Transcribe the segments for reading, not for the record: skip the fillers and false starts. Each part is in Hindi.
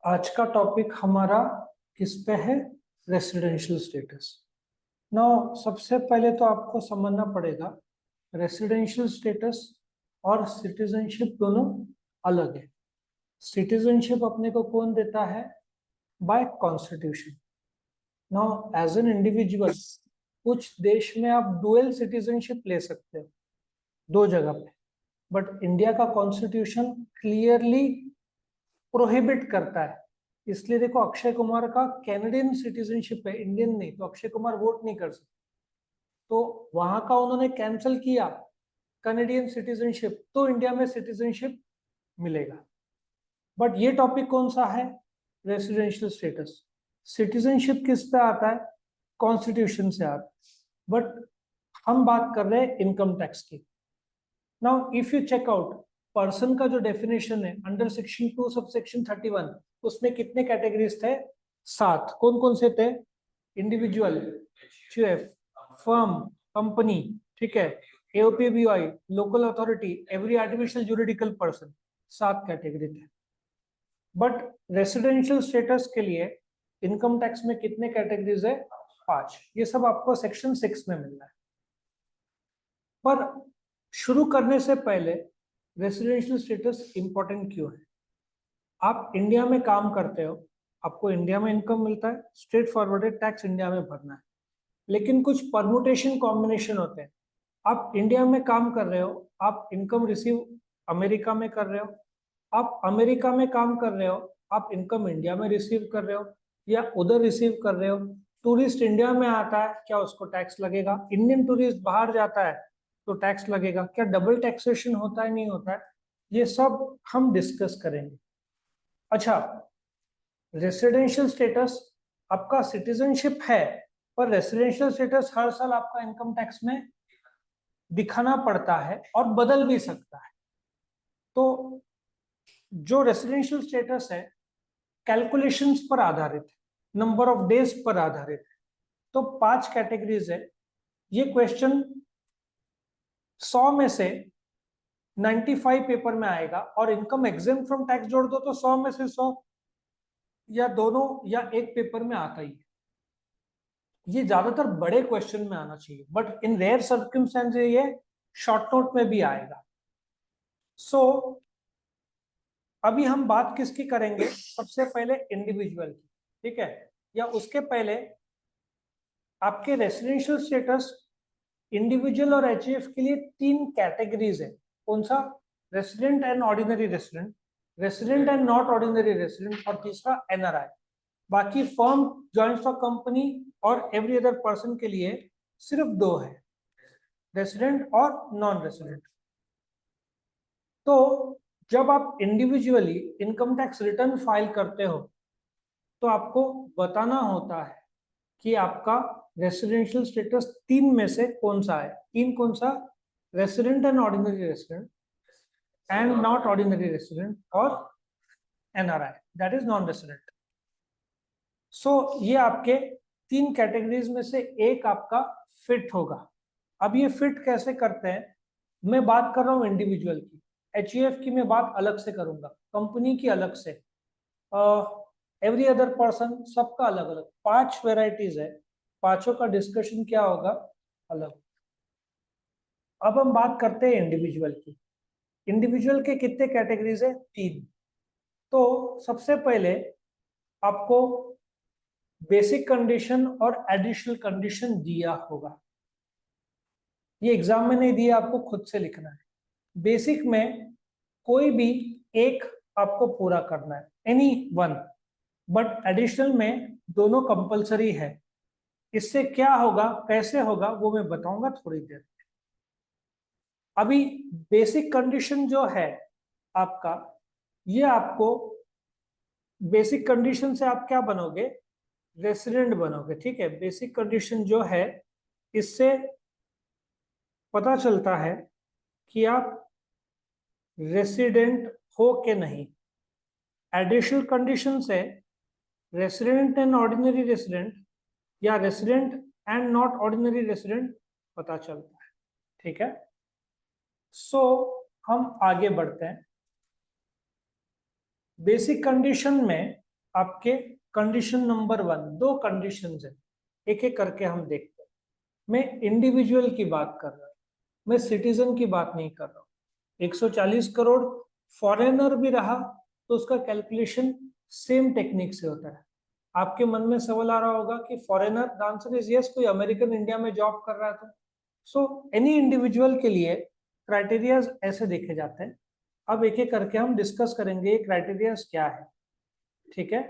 आज का टॉपिक हमारा किस पे है? Residential status. नाउ सबसे पहले तो आपको समझना पड़ेगा रेसिडेंशियल स्टेटस और सिटीजनशिप दोनों अलग है। सिटीजनशिप अपने को कौन देता है? By constitution. Now as an individual कुछ देश में आप डुअल सिटीजनशिप ले सकते हो, दो जगह पे, बट इंडिया का कॉन्स्टिट्यूशन क्लियरली प्रोहिबिट करता है। इसलिए देखो, अक्षय कुमार का कैनेडियन सिटीजनशिप है, इंडियन नहीं, तो अक्षय कुमार वोट नहीं कर सकते। तो वहां का उन्होंने कैंसिल किया कैनेडियन सिटीजनशिप, तो इंडिया में सिटीजनशिप मिलेगा। बट ये टॉपिक कौन सा है? Residential status. सिटीजनशिप किस पे आता है? कॉन्स्टिट्यूशन से आता है। बट हम बात कर रहे हैं इनकम टैक्स की। Now if you check out person का जो डेफिनेशन है अंडर सेक्शन 2 सब सेक्शन 31, उसमें कितने कैटेगरीज थे? 7। कौन कौन से थे? इंडिविजुअल, एचयूएफ, फर्म, कंपनी, ठीक है, AOP BOI, local authority, every artificial juridical person. 7 category थे। बट रेसिडेंशियल स्टेटस के लिए इनकम टैक्स में कितने कैटेगरीज है? 5। ये सब आपको सेक्शन 6 में मिलना है। पर शुरू करने से पहले रेसिडेंशियल स्टेटस इंपॉर्टेंट क्यों है? आप इंडिया में काम करते हो, आपको इंडिया में इनकम मिलता है, स्ट्रेट फॉरवर्डेड टैक्स इंडिया में भरना है। लेकिन कुछ परमुटेशन कॉम्बिनेशन होते हैं। आप इंडिया में काम कर रहे हो, आप इनकम रिसीव अमेरिका में कर रहे हो, आप अमेरिका में काम कर रहे हो, आप इनकम इंडिया में रिसीव कर रहे हो, या उधर रिसीव कर रहे हो। टूरिस्ट इंडिया में आता है, क्या उसको टैक्स लगेगा? इंडियन टूरिस्ट बाहर जाता है तो टैक्स लगेगा। क्या डबल टैक्सेशन होता है, नहीं होता है? ये सब हम डिस्कस करेंगे। अच्छा, रेसिडेंशियल स्टेटस आपका सिटीजनशिप है, पर रेसिडेंशियल स्टेटस हर साल आपका इनकम टैक्स में दिखाना पड़ता है और बदल भी सकता है। तो जो रेसिडेंशियल स्टेटस है कैलकुलेशंस पर आधारित है, नंबर ऑफ डेज पर आधारित है। तो 5 कैटेगरीज है। ये क्वेश्चन 100 में से 95 पेपर में आएगा, और इनकम एग्जेम्प्ट फ्रॉम टैक्स जोड़ दो तो 100 में से 100, या दोनों या एक पेपर में आता ही है। ये ज्यादातर बड़े क्वेश्चन में आना चाहिए, बट इन रेयर सर्कमस्टेंसेस ये शॉर्ट नोट में भी आएगा। सो अभी हम बात किसकी करेंगे? सबसे पहले इंडिविजुअल की, ठीक है? या उसके पहले आपके रेसिडेंशियल स्टेटस इंडिविजुअल और एचईएफ के लिए 3 कैटेगरीज है। कौन सा? Resident and ordinary resident, resident and not ordinary resident, और तीसरा एनआरआई। बाकी फर्म, जॉइंट स्टॉक कंपनी और एवरी अदर पर्सन के लिए सिर्फ 2 है, रेसिडेंट और नॉन रेसिडेंट। तो जब आप individually income tax return file करते हो तो आपको बताना होता है कि आपका रेसिडेंशियल स्टेटस 3 में से कौन सा है। 3 कौन सा? Resident and ordinary resident, and not ordinary resident, और NRI, that is non resident. So ये आपके 3 कैटेगरीज में से एक आपका फिट होगा। अब ये फिट कैसे करते हैं? मैं बात कर रहा हूँ इंडिविजुअल की, एचयूएफ की मैं बात अलग से करूंगा, कंपनी की अलग से, एवरी अदर पर्सन, सबका अलग अलग। 5 वेराइटीज है, पांचों का डिस्कशन क्या होगा? अलग। अब हम बात करते हैं इंडिविजुअल की। इंडिविजुअल के कितने कैटेगरीज है? 3। तो सबसे पहले आपको बेसिक कंडीशन और एडिशनल कंडीशन दिया होगा। ये एग्जाम में नहीं दिया, आपको खुद से लिखना है। बेसिक में कोई भी एक आपको पूरा करना है, एनी वन, बट एडिशनल में दोनों कंपलसरी है। इससे क्या होगा, कैसे होगा, वो मैं बताऊंगा थोड़ी देर। अभी बेसिक कंडीशन जो है आपका, ये आपको बेसिक कंडीशन से आप क्या बनोगे? रेसिडेंट बनोगे, ठीक है? बेसिक कंडीशन जो है इससे पता चलता है कि आप रेसिडेंट हो के नहीं। एडिशनल कंडीशन से रेसिडेंट एंड ऑर्डिनरी रेसिडेंट या resident and not ordinary resident पता चलता है, ठीक है? सो हम आगे बढ़ते हैं। बेसिक कंडीशन में आपके कंडीशन नंबर 1, 2 कंडीशंस है, एक एक करके हम देखते हैं। मैं इंडिविजुअल की बात कर रहा हूँ, मैं सिटीजन की बात नहीं कर रहा हूँ। 140 करोड़ फॉरेनर भी रहा तो उसका कैलकुलेशन सेम टेक्निक से होता है। आपके मन में सवाल आ रहा होगा कि foreigner, the answer is yes, कोई अमेरिकन इंडिया में जॉब कर रहा है तो। सो एनी इंडिविजुअल के लिए क्राइटेरिया ऐसे देखे जाते हैं। अब एक एक करके हम डिस्कस करेंगे ये क्राइटेरिया क्या है, ठीक है।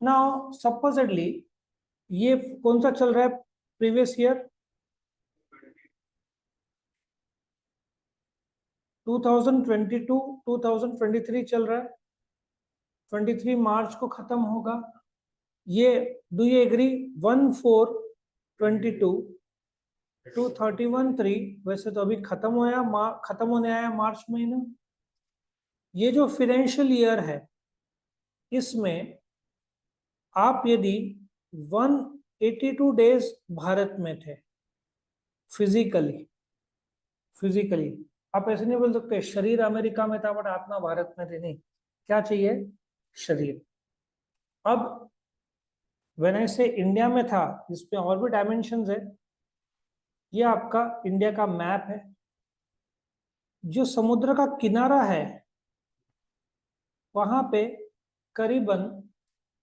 नाउ सपोजेडली ये कौन सा चल रहा है, प्रीवियस ईयर 2022 2023 चल रहा है, 23 मार्च को खत्म होगा ये। Do you agree? 1/4/22 टू 31/3, वैसे तो अभी खत्म होने आया मार्च महीना। ये जो फाइनेंशियल ईयर है इसमें आप यदि 182 डेज भारत में थे फिजिकली, आप ऐसे नहीं बोल सकते शरीर अमेरिका में था बट आत्मा भारत में थी, नहीं। क्या चाहिए? शरीर। अब व्हेन से इंडिया में था, इसमें और भी डायमेंशंस है। ये आपका इंडिया का मैप है। जो समुद्र का किनारा है वहां पे करीबन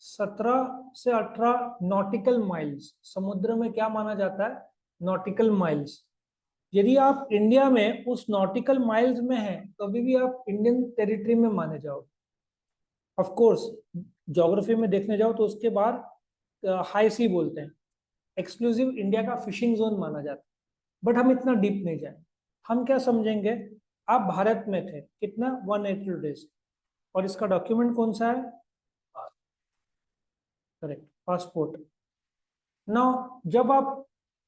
17 से 18 नॉटिकल माइल्स, समुद्र में क्या माना जाता है? Nautical miles. यदि आप इंडिया में उस नॉटिकल माइल्स में हैं तो अभी भी आप इंडियन टेरिटरी में माने जाओगे। ऑफ कोर्स ज्योग्राफी में देखने जाओ तो उसके बाद हाई सी बोलते हैं, एक्सक्लूसिव इंडिया का फिशिंग जोन माना जाता है। बट हम इतना डीप नहीं जाए। हम क्या समझेंगे, आप भारत में थे कितना, 180 डेज, और इसका डॉक्यूमेंट कौन सा है? Correct, passport. नाउ जब आप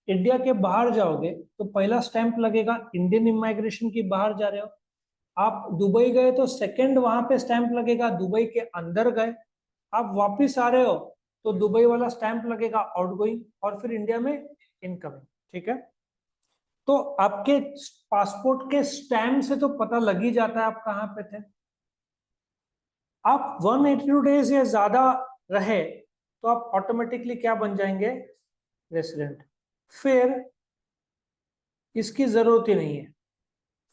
इंडिया के बाहर जाओगे तो पहला स्टैंप लगेगा इंडियन इमिग्रेशन की, बाहर जा रहे हो। आप दुबई गए तो सेकंड वहां पे स्टैंप लगेगा दुबई के अंदर गए। आप वापिस आ रहे हो तो दुबई वाला स्टैंप लगेगा आउटगोइंग, और फिर इंडिया में इनकमिंग, ठीक है। तो आपके पासपोर्ट के स्टैम्प से तो पता लग ही जाता है आप कहां पे थे। आप 182 डेज या ज्यादा रहे तो आप ऑटोमेटिकली क्या बन जाएंगे? रेसिडेंट। फिर इसकी जरूरत ही नहीं है।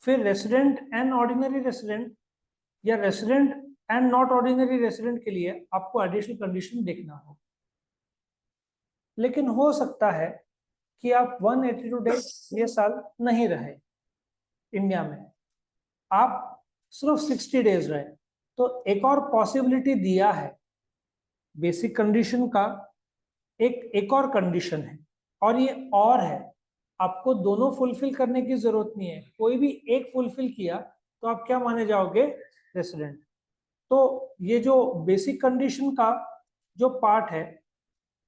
फिर रेसिडेंट एंड ऑर्डिनरी रेसिडेंट या resident and not ordinary resident के लिए आपको एडिशनल कंडीशन देखना होगा। लेकिन हो सकता है कि आप 182 डेज ये साल नहीं रहे इंडिया में, आप सिर्फ 60 डेज रहे, तो एक और पॉसिबिलिटी दिया है। बेसिक कंडीशन का एक और कंडीशन है, और ये और है, आपको दोनों फुलफिल करने की जरूरत नहीं है। कोई भी एक फुलफिल किया तो आप क्या माने जाओगे? रेसिडेंट। तो ये जो बेसिक कंडीशन का जो पार्ट है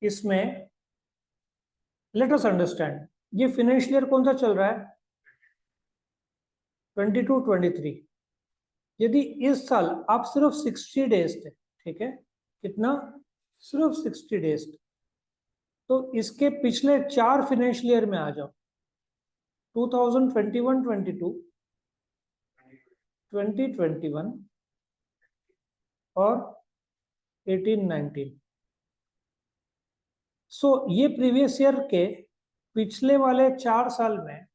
इसमें लेट अस अंडरस्टैंड, ये फाइनेंशियल ईयर कौन सा चल रहा है? 22-23। यदि इस साल आप सिर्फ 60 डेज थे, ठीक है, कितना? सिर्फ 60 डेज थे, तो इसके पिछले 4 फाइनेंशियल ईयर में आ जाओ। 2021-22, 2021 और 18-19। सो ये प्रीवियस ईयर के पिछले वाले 4 साल में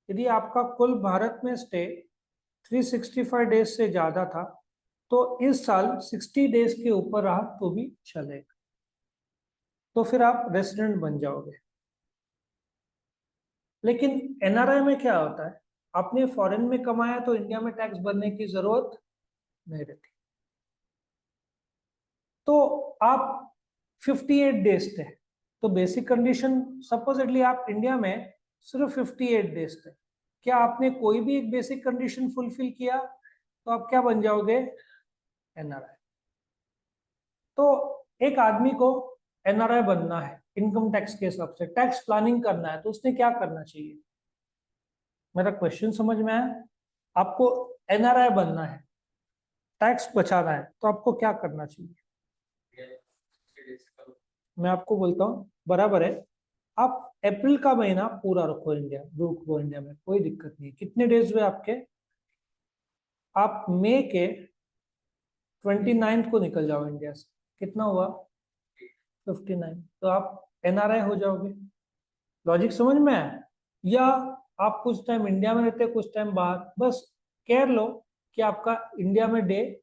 यदि आपका कुल भारत में स्टे 365 डेज से ज्यादा था तो इस साल 60 डेज के ऊपर रहा तो भी चलेगा, तो फिर आप रेसिडेंट बन जाओगे। लेकिन एनआरआई में क्या होता है, आपने फॉरेन में कमाया तो इंडिया में टैक्स भरने की जरूरत नहीं रहती। तो आप 58 डेज थे, तो बेसिक कंडीशन सपोजिटली आप इंडिया में सिर्फ 58 डेज थे, क्या आपने कोई भी एक बेसिक कंडीशन फुलफिल किया तो आप क्या बन जाओगे? एनआरआई। तो एक आदमी को एनआरआई बनना है इनकम टैक्स के हिसाब से, टैक्स प्लानिंग करना है, तो उसने क्या करना चाहिए? मेरा क्वेश्चन समझ में आया? आपको एनआरआई बनना है, टैक्स बचाना है, तो आपको क्या करना चाहिए? मैं आपको बोलता हूँ, बराबर है। आप अप्रैल का महीना पूरा रखो, रुको इंडिया में, कोई दिक्कत नहीं। कितने डेज हुए आपके? आप मई के 29 को निकल जाओ इंडिया से, कितना हुआ 59, तो आप एनआरआई हो जाओगे। लॉजिक समझ में आया? या आप कुछ टाइम इंडिया में रहते कुछ टाइम बाहर, बस केयर लो कि आपका इंडिया में डे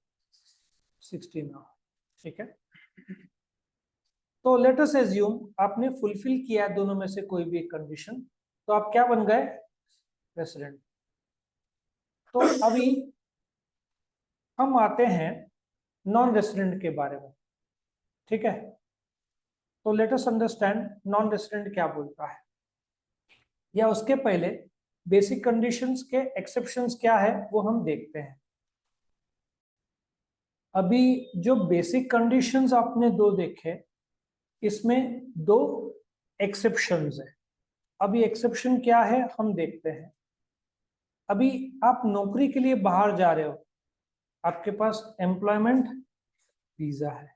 16 हो, ठीक है। तो लेट अस एज्यूम आपने फुलफिल किया दोनों में से कोई भी एक कंडीशन, तो आप क्या बन गए, रेसिडेंट। तो अभी हम आते हैं नॉन रेसिडेंट के बारे में, ठीक है। तो let us understand non resident क्या बोलता है, या उसके पहले बेसिक कंडीशंस के एक्सेप्शंस क्या है वो हम देखते हैं। अभी जो बेसिक कंडीशंस आपने दो देखे, इसमें दो एक्सेप्शंस है। अभी एक्सेप्शन क्या है हम देखते हैं। अभी आप नौकरी के लिए बाहर जा रहे हो, आपके पास एम्प्लॉयमेंट वीजा है,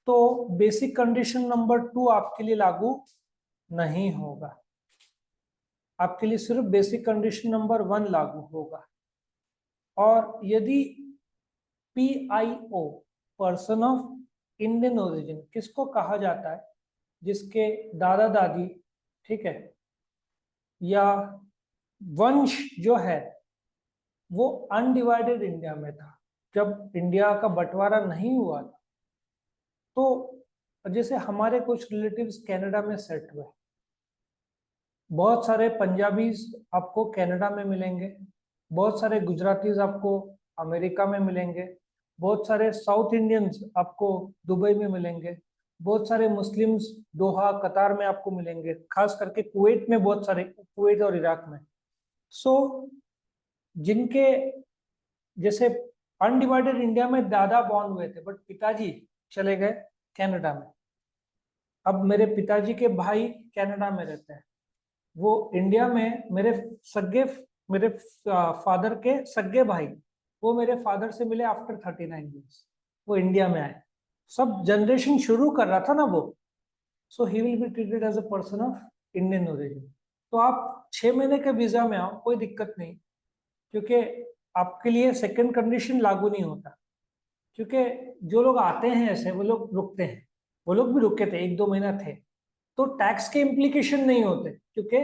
तो बेसिक कंडीशन नंबर 2 आपके लिए लागू नहीं होगा, आपके लिए सिर्फ बेसिक कंडीशन नंबर 1 लागू होगा। और यदि PIO, person of Indian origin, किसको कहा जाता है, जिसके दादा दादी, ठीक है, या वंश जो है वो अनडिवाइडेड इंडिया में था, जब इंडिया का बंटवारा नहीं हुआ था। तो जैसे हमारे कुछ रिलेटिव्स कनाडा में सेट हुए, बहुत सारे पंजाबीज आपको कनाडा में मिलेंगे, बहुत सारे गुजरातीज आपको अमेरिका में मिलेंगे, बहुत सारे साउथ इंडियंस आपको दुबई में मिलेंगे, बहुत सारे मुस्लिम्स दोहा कतार में आपको मिलेंगे, खास करके कुवैत में, बहुत सारे कुवैत और इराक में। सो जिनके जैसे अनडिवाइडेड इंडिया में दादा बॉर्न हुए थे, बट पिताजी चले गए कनाडा में। अब मेरे पिताजी के भाई कनाडा में रहते हैं, वो इंडिया में मेरे फादर के सगे भाई, वो मेरे फादर से मिले आफ्टर 39 ईयर्स, वो इंडिया में आए, सब जनरेशन शुरू कर रहा था ना वो। So he will be treated as a person of Indian origin. तो आप 6 महीने के वीजा में आओ, कोई दिक्कत नहीं, क्योंकि आपके लिए सेकंड कंडीशन लागू नहीं होता। क्योंकि जो लोग आते हैं ऐसे, वो लोग रुकते हैं, वो लोग भी रुके थे, 1-2 महीना थे, तो टैक्स के इम्प्लीकेशन नहीं होते, क्योंकि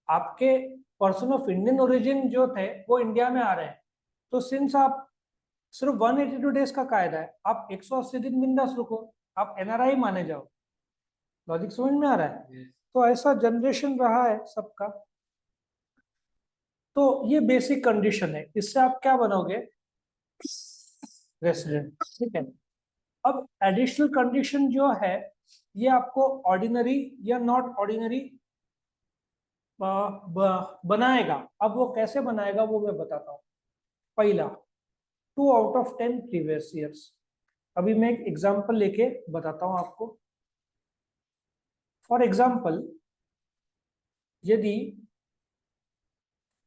आपके पर्सन ऑफ इंडियन ओरिजिन जो थे वो इंडिया में आ रहे हैं। तो सिंस आप सिर्फ 182 डेज का कायदा है, आप 180 दिन बिंदास रुको, आप एनआरआई माने जाओ। लॉजिक समझ में आ रहा है? तो ऐसा जनरेशन रहा है सबका। तो ये बेसिक कंडीशन है, इससे आप क्या बनोगे, रेसिडेंट, ठीक है। अब एडिशनल कंडीशन जो है, ये आपको ऑर्डिनरी या नॉट ऑर्डिनरी बनाएगा। अब वो कैसे बनाएगा वो मैं बताता हूँ। पहला, 2 आउट ऑफ 10 प्रीवियस ईयर्स। अभी मैं एक एग्जांपल लेके बताता हूँ आपको। फॉर एग्जांपल, यदि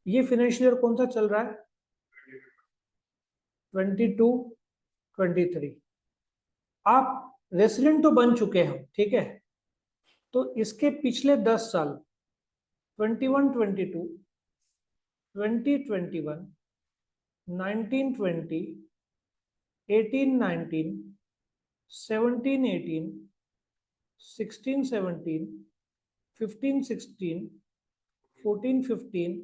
ये फाइनेंशियल ईयर कौन सा चल रहा है, 22-23, आप रेसिडेंट तो बन चुके हैं, ठीक है। तो इसके पिछले 10 साल, 21-22, 20-21, 19-20, 18-19, 17-18, 16-17, 15-16, 14-15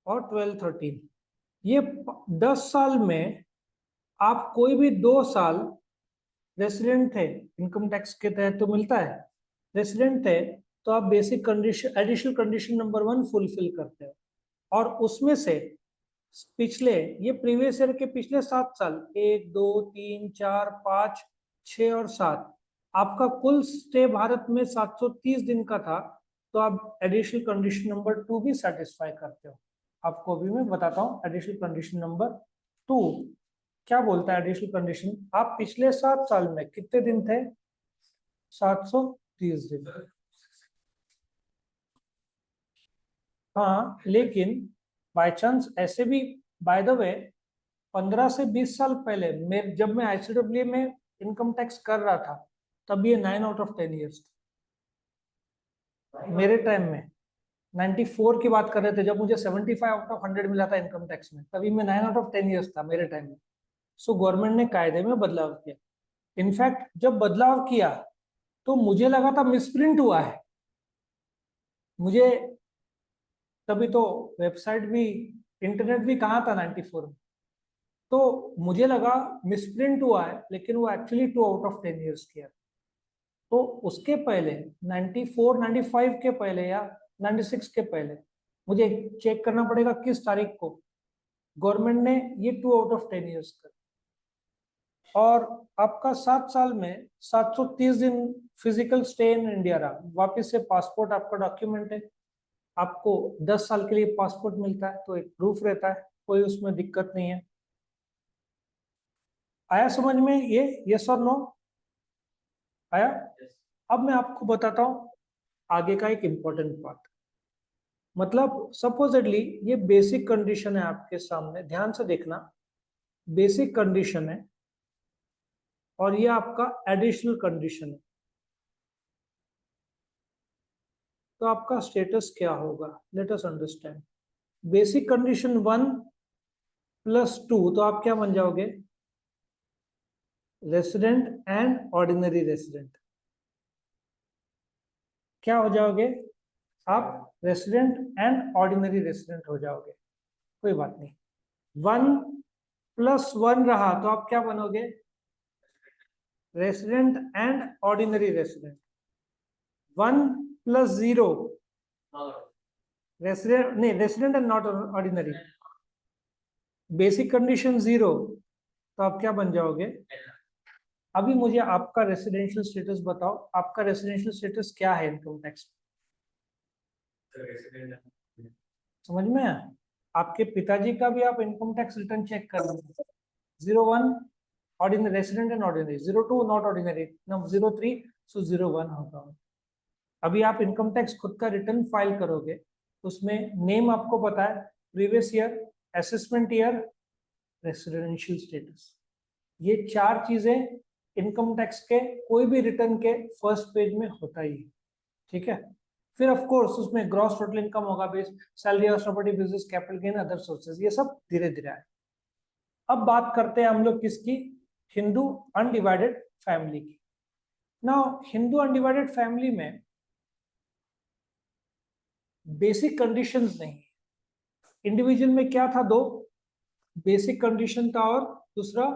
और 12-13, ये 10 साल में आप कोई भी 2 साल रेसिडेंट थे, इनकम टैक्स के तहत तो मिलता है, रेसिडेंट थे, तो आप basic condition, additional condition number 1 fulfil करते हो। और उसमें से पिछले, ये प्रीवियस ईयर के पिछले 7 साल, 1, 2, 3, 4, 5, 6 और 7, आपका कुल स्टे भारत में 730 दिन का था, तो आप एडिशनल कंडीशन नंबर 2 भी सेटिस्फाई करते हो। आपको अभी मैं बताता हूँ एडिशनल कंडीशन नंबर 2 क्या बोलता है। एडिशनल कंडीशन, आप पिछले 7 साल में कितने दिन थे, 730 दिन। हाँ, लेकिन बाय चांस ऐसे भी, बाय द वे, 15 से 20 साल पहले जब मैं ICWA में इनकम टैक्स कर रहा था, तब ये 9 आउट ऑफ 10 ईयर्स मेरे टाइम में। 94 की बात कर रहे थे, जब मुझे 75 आउट ऑफ 100 मिला था इनकम टैक्स में, तभी मैं 9 आउट ऑफ 10 ईयर्स था मेरे टाइम में। सो गवर्नमेंट ने कायदे में बदलाव किया। इनफैक्ट जब बदलाव किया तो मुझे लगा था मिसप्रिंट हुआ है, मुझे तभी तो वेबसाइट भी, इंटरनेट भी कहाँ था 94 में, तो मुझे लगा मिसप्रिंट हुआ है, लेकिन वो एक्चुअली 2/10 किया। तो उसके पहले 94 95 के पहले या 96 के पहले मुझे चेक करना पड़ेगा किस तारीख को गवर्नमेंट ने ये 2/10 कर, और आपका 7 साल में 730 दिन फिजिकल स्टे इन इंडिया रहा, वापिस से पासपोर्ट आपका डॉक्यूमेंट है, आपको 10 साल के लिए पासपोर्ट मिलता है, तो एक प्रूफ रहता है, कोई उसमें दिक्कत नहीं है। आया समझ में ये, यस और नो आया? अब मैं आपको बताता हूं आगे का एक इंपॉर्टेंट पार्ट। मतलब सपोजिटली ये बेसिक कंडीशन है आपके सामने, ध्यान से देखना, बेसिक कंडीशन है और ये आपका एडिशनल कंडीशन है। तो आपका स्टेटस क्या होगा, let us understand. Basic condition 1 + 2, तो आप क्या बन जाओगे, रेसिडेंट एंड ऑर्डिनरी रेसिडेंट। क्या हो जाओगे आप, रेसिडेंट एंड ऑर्डिनरी रेसिडेंट हो जाओगे, कोई बात नहीं। 1 + 1 रहा तो आप क्या बनोगे, resident and ordinary resident. 1 + 0 resident, नहीं resident and not ordinary. Basic condition 0 तो आप क्या बन जाओगे। अभी मुझे आपका रेसिडेंशियल स्टेटस बताओ, आपका रेसिडेंशियल स्टेटस क्या है इनकम टैक्स में? समझ में आया? आपके पिताजी का भी आप इनकम टैक्स रिटर्न चेक कर लो, 01 ordinary resident and ordinary, 02 not ordinary, 03 सो 01 होगा। अभी आप इनकम टैक्स खुद का रिटर्न फाइल करोगे, उसमें नेम आपको पता है, previous year, assessment year, residential status, ये 4 चीजें इनकम टैक्स के कोई भी रिटर्न के फर्स्ट पेज में होता ही है, ठीक है। फिर ऑफ कोर्स उसमें ग्रॉस टोटल इनकम होगा, बेस सैलरी और property, business, capital gain, other sources, ये सब धीरे धीरे आए। अब बात करते हैं हम लोग किसकी, हिंदू अनडिवाइडेड फैमिली की। नाउ हिंदू अनडिवाइडेड फैमिली में बेसिक कंडीशंस नहीं है। इंडिविजुअल में क्या था, 2 बेसिक कंडीशन था और दूसरा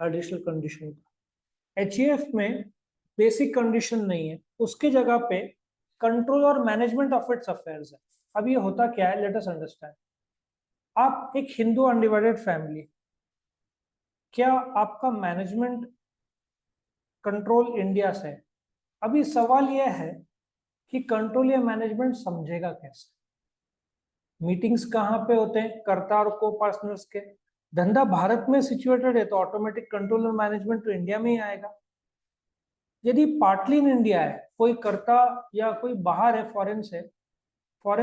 एडिशनल कंडीशन था। एचईएफ में बेसिक कंडीशन नहीं है, उसके जगह पे कंट्रोल और मैनेजमेंट ऑफ इट्स अफेयर्स है। अब ये होता क्या है, लेट अस अंडरस्टैंड। आप एक हिंदू अनडिवाइडेड फैमिली, क्या आपका मैनेजमेंट कंट्रोल इंडिया से है? अभी सवाल यह है कि कंट्रोल या मैनेजमेंट समझेगा कैसे, मीटिंग्स कहाँ पे होते हैं, कर्ता और को पार्टनर्स के, धंधा भारत में सिचुएटेड है तो ऑटोमेटिक कंट्रोल और मैनेजमेंट तो इंडिया में ही आएगा। यदि पार्टली इन इंडिया है, कोई कर्ता या कोई बाहर है, फॉरेन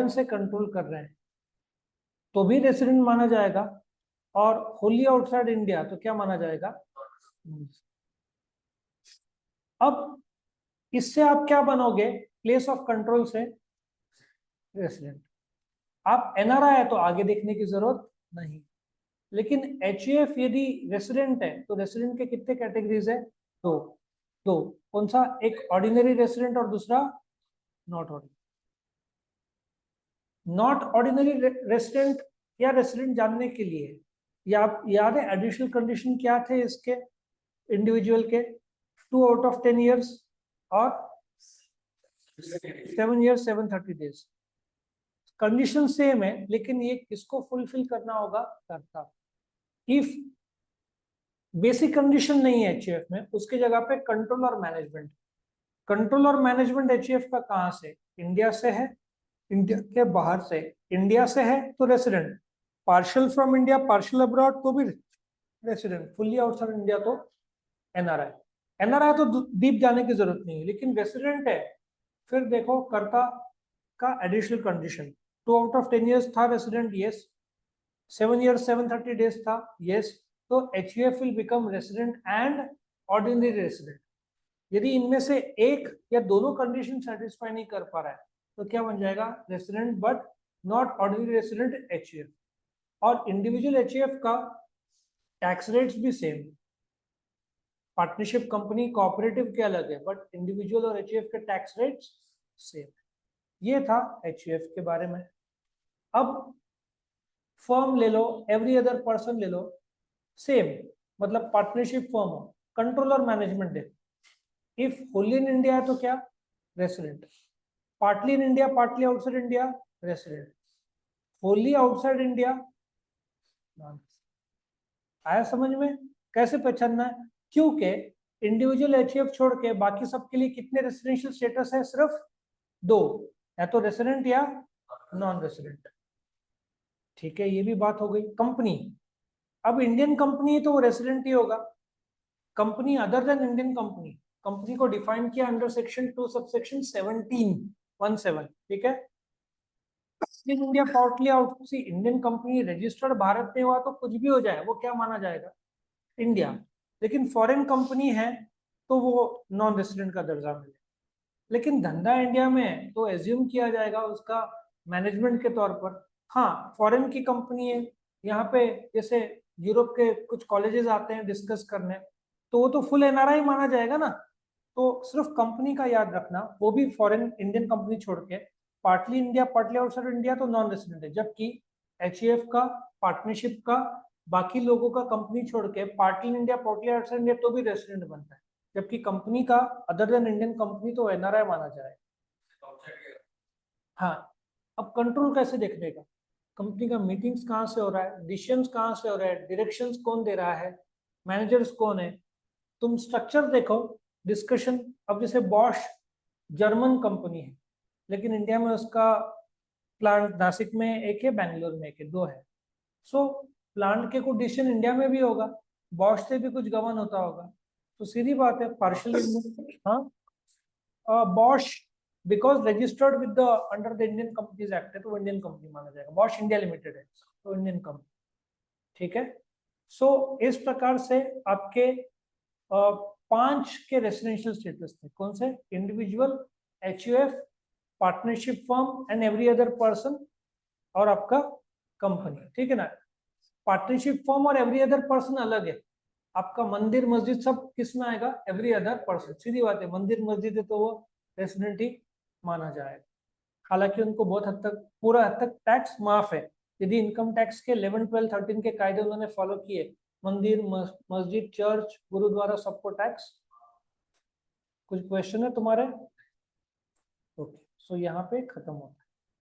से कंट्रोल कर रहे हैं, तो भी रेसिडेंट माना जाएगा, और होली आउटसाइड इंडिया तो क्या माना जाएगा। अब इससे आप क्या बनोगे, प्लेस ऑफ कंट्रोल से रेसिडेंट। आप एनआरआई है तो आगे देखने की जरूरत नहीं, लेकिन एचयूएफ यदि रेसिडेंट है तो रेसिडेंट के कितने कैटेगरीज है, 2। कौन सा, एक ऑर्डिनरी रेसिडेंट और दूसरा not ordinary. Not ordinary resident या रेसिडेंट जानने के लिए, या आप याद है एडिशनल कंडीशन क्या थे इसके इंडिविजुअल के, 2/10 years और 7 years 730 days। कंडीशन सेम है, लेकिन ये किसको फुलफिल करना होगा, करता। इफ बेसिक कंडीशन नहीं है एचईएफ में, उसके जगह पे कंट्रोल और मैनेजमेंट। कंट्रोल और मैनेजमेंट एचईएफ का कहां से, इंडिया से है, इंडिया के बाहर से। इंडिया से है तो resident, partial from India, partial abroad तो भी रेसिडेंट, फुल्ली आउटसाइड इंडिया तो एनआरआई। एनआरआई तो डीप जाने की जरूरत नहीं है, लेकिन रेसिडेंट है, फिर देखो कर्ता का एडिशनल कंडीशन, 2/10 years था रेसिडेंट, यस। 7 years 730 days था, यस। तो HUF will become resident and ordinary resident. यदि इनमें से एक या दोनों कंडीशन सेटिस्फाई नहीं कर पा रहा है तो क्या बन जाएगा, resident but not ordinary resident HUF. और इंडिविजुअल एचयूएफ का टैक्स रेट्स भी सेम, पार्टनरशिप कंपनी कोऑपरेटिव के अलग है, बट इंडिविजुअल और एचयूएफ के टैक्स रेट्स सेम। ये था एचयूएफ के बारे में। अब फर्म ले लो, एवरी अदर पर्सन ले लो, सेम, मतलब पार्टनरशिप फर्म हो, कंट्रोल और मैनेजमेंट है। इफ होली इन इंडिया है तो क्या, resident. Partly in India, partly outside India, resident. Holi outside India, non. आया समझ में? कैसे पहचानना है? क्योंकि इंडिविजुअल एचयूएफ छोड़ के बाकी सबके लिए कितने रेसिडेंशियल स्टेटस है? सिर्फ दो, या तो रेसिडेंट या नॉन रेसिडेंट। ठीक है, ये भी बात हो गई। कंपनी, अब इंडियन कंपनी है तो वो रेसिडेंट ही होगा। Company other than Indian company, company को डिफाइन किया अंडर सेक्शन 2 सबसेक्शन 17(1)(7), ठीक है। In India partly out, see Indian company registered Bharat में हुआ तो कुछ भी हो जाए वो क्या माना जाएगा? इंडिया। लेकिन फॉरेन कंपनी है तो वो नॉन रेसिडेंट का दर्जा मिले। लेकिन धंधा इंडिया में तो एज्यूम किया जाएगा उसका मैनेजमेंट के तौर पर। हाँ, फॉरेन की कंपनी है, यहाँ पे जैसे यूरोप के कुछ कॉलेजेस आते हैं डिस्कस करने, तो वो तो फुल एनआरआई माना जाएगा ना। तो सिर्फ कंपनी का याद रखना, वो भी फॉरेन, इंडियन कंपनी छोड़ के। Partly India, partly outside India तो नॉन रेसिडेंट है, जबकि एचयूएफ का, पार्टनरशिप का, बाकी लोगों का कंपनी छोड़ के partly India, partly outside India तो भी रेसिडेंट बनता है। जबकि कंपनी का अदर देन इंडियन कंपनी तो एनआरआई माना जाए। हाँ, अब कंट्रोल कैसे देखने का? कंपनी का मीटिंग्स कहाँ से हो रहा है, डिसीजंस कहाँ से हो रहा है, डायरेक्शंस कौन दे रहा है, मैनेजर्स कौन है। तुम स्ट्रक्चर देखो, डिस्कशन। अब जैसे बॉश जर्मन कंपनी है, लेकिन इंडिया में उसका प्लांट नासिक में एक है, बैंगलोर में एक है, दो है। सो प्लांट के कुछ डिसीजन इंडिया में भी होगा, बॉश से भी कुछ गवर्न होता होगा। तो सीधी बात है, पार्शियली। हाँ, Bosch because registered with the under the Indian companies act है तो इंडियन कंपनी माना जाएगा। बॉश इंडिया लिमिटेड है तो इंडियन कंपनी, ठीक है। सो इस प्रकार से आपके 5 के रेसिडेंशियल स्टेटस थे। कौन से? Individual, HUF, partnership firm and every other person, और आपका कंपनी, ठीक है ना। पार्टनरशिप फर्म और एवरी अदर पर्सन अलग है। आपका मंदिर मस्जिद सब किस में आएगा? Every other person. सीधी बात है, मंदिर मस्जिद है तो वो रेसिडेंट ही माना जाएगा। हालांकि उनको बहुत हद तक, पूरा हद तक टैक्स माफ है। यदि इनकम टैक्स के 11, 12, 13 के कायदे उन्होंने फॉलो किए, मंदिर, मस्जिद, चर्च, गुरुद्वारा सबको टैक्स। कुछ क्वेश्चन है तुम्हारे? ओके, सो यहाँ पे खत्म होता है।